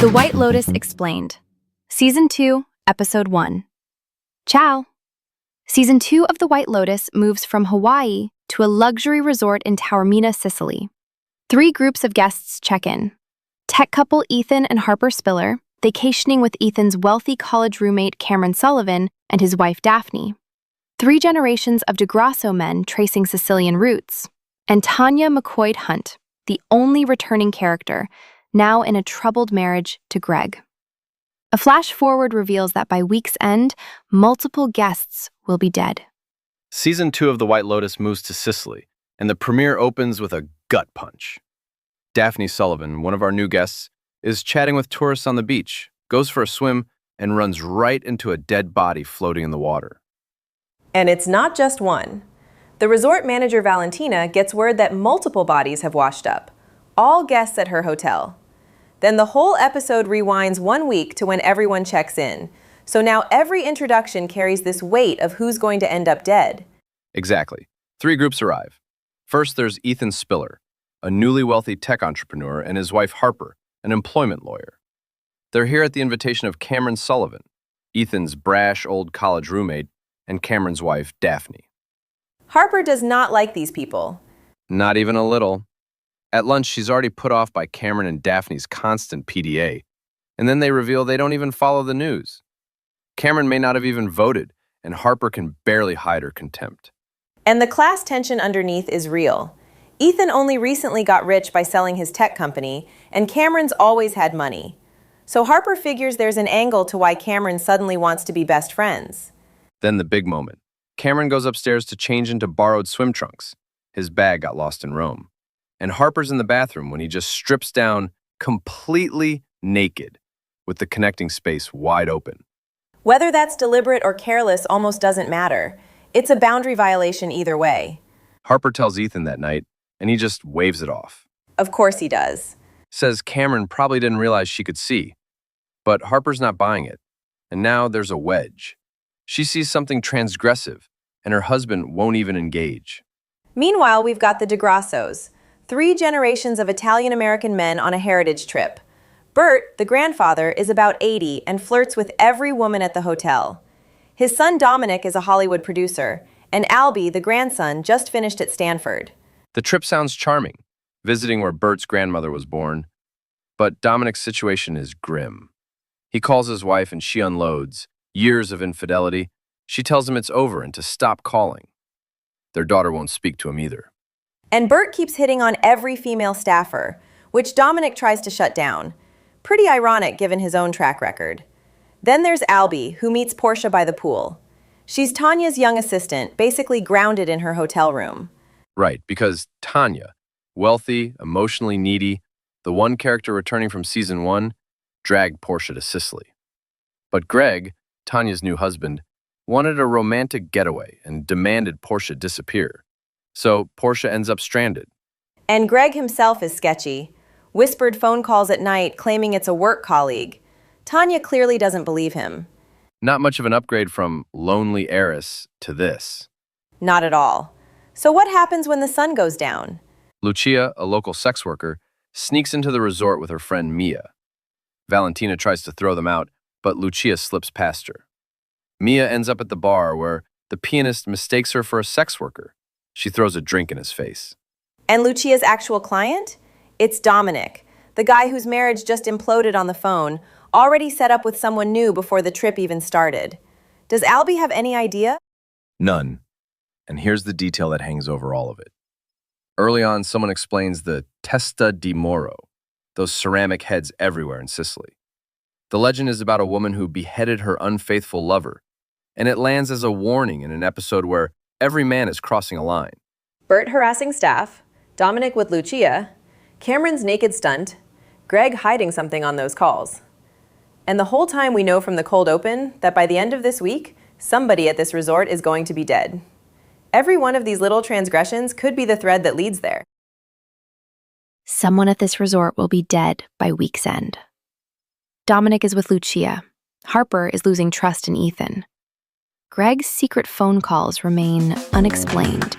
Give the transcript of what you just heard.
The White Lotus Explained. Season 2, Episode 1. Ciao. Season 2 of The White Lotus moves from Hawaii to a luxury resort in Taormina, Sicily. 3 groups of guests check in. Tech couple Ethan and Harper Spiller, vacationing with Ethan's wealthy college roommate Cameron Sullivan and his wife Daphne. 3 generations of Di Grasso men tracing Sicilian roots. And Tanya McQuoid-Hunt, the only returning character, now in a troubled marriage to Greg. A flash forward reveals that by week's end, multiple guests will be dead. Season 2 of The White Lotus moves to Sicily, and the premiere opens with a gut punch. Daphne Sullivan, one of our new guests, is chatting with tourists on the beach, goes for a swim, and runs right into a dead body floating in the water. And it's not just one. The resort manager Valentina gets word that multiple bodies have washed up, all guests at her hotel. Then the whole episode rewinds 1 week to when everyone checks in. So now every introduction carries this weight of who's going to end up dead. Exactly. 3 groups arrive. First, there's Ethan Spiller, a newly wealthy tech entrepreneur, and his wife Harper, an employment lawyer. They're here at the invitation of Cameron Sullivan, Ethan's brash old college roommate, and Cameron's wife, Daphne. Harper does not like these people. Not even a little. At lunch, she's already put off by Cameron and Daphne's constant PDA, and then they reveal they don't even follow the news. Cameron may not have even voted, and Harper can barely hide her contempt. And the class tension underneath is real. Ethan only recently got rich by selling his tech company, and Cameron's always had money. So Harper figures there's an angle to why Cameron suddenly wants to be best friends. Then the big moment. Cameron goes upstairs to change into borrowed swim trunks. His bag got lost in Rome. And Harper's in the bathroom when he just strips down completely naked, with the connecting space wide open. Whether that's deliberate or careless almost doesn't matter. It's a boundary violation either way. Harper tells Ethan that night, and he just waves it off. Of course he does. Says Cameron probably didn't realize she could see. But Harper's not buying it. And now there's a wedge. She sees something transgressive, and her husband won't even engage. Meanwhile, we've got the Di Grassos, 3 generations of Italian-American men on a heritage trip. Bert, the grandfather, is about 80 and flirts with every woman at the hotel. His son Dominic is a Hollywood producer, and Albie, the grandson, just finished at Stanford. The trip sounds charming, visiting where Bert's grandmother was born. But Dominic's situation is grim. He calls his wife and she unloads. Years of infidelity. She tells him it's over and to stop calling. Their daughter won't speak to him either. And Bert keeps hitting on every female staffer, which Dominic tries to shut down. Pretty ironic given his own track record. Then there's Albie, who meets Portia by the pool. She's Tanya's young assistant, basically grounded in her hotel room. Right, because Tanya, wealthy, emotionally needy, the one character returning from season 1, dragged Portia to Sicily. But Greg, Tanya's new husband, wanted a romantic getaway and demanded Portia disappear. So Portia ends up stranded. And Greg himself is sketchy. Whispered phone calls at night claiming it's a work colleague. Tanya clearly doesn't believe him. Not much of an upgrade from lonely heiress to this. Not at all. So what happens when the sun goes down? Lucia, a local sex worker, sneaks into the resort with her friend Mia. Valentina tries to throw them out, but Lucia slips past her. Mia ends up at the bar where the pianist mistakes her for a sex worker. She throws a drink in his face. And Lucia's actual client? It's Dominic, the guy whose marriage just imploded on the phone, already set up with someone new before the trip even started. Does Albie have any idea? None. And here's the detail that hangs over all of it. Early on, someone explains the Testa di Moro, those ceramic heads everywhere in Sicily. The legend is about a woman who beheaded her unfaithful lover, and it lands as a warning in an episode where every man is crossing a line. Bert harassing staff, Dominic with Lucia, Cameron's naked stunt, Greg hiding something on those calls. And the whole time we know from the cold open that by the end of this week, somebody at this resort is going to be dead. Every one of these little transgressions could be the thread that leads there. Someone at this resort will be dead by week's end. Dominic is with Lucia. Harper is losing trust in Ethan. Greg's secret phone calls remain unexplained.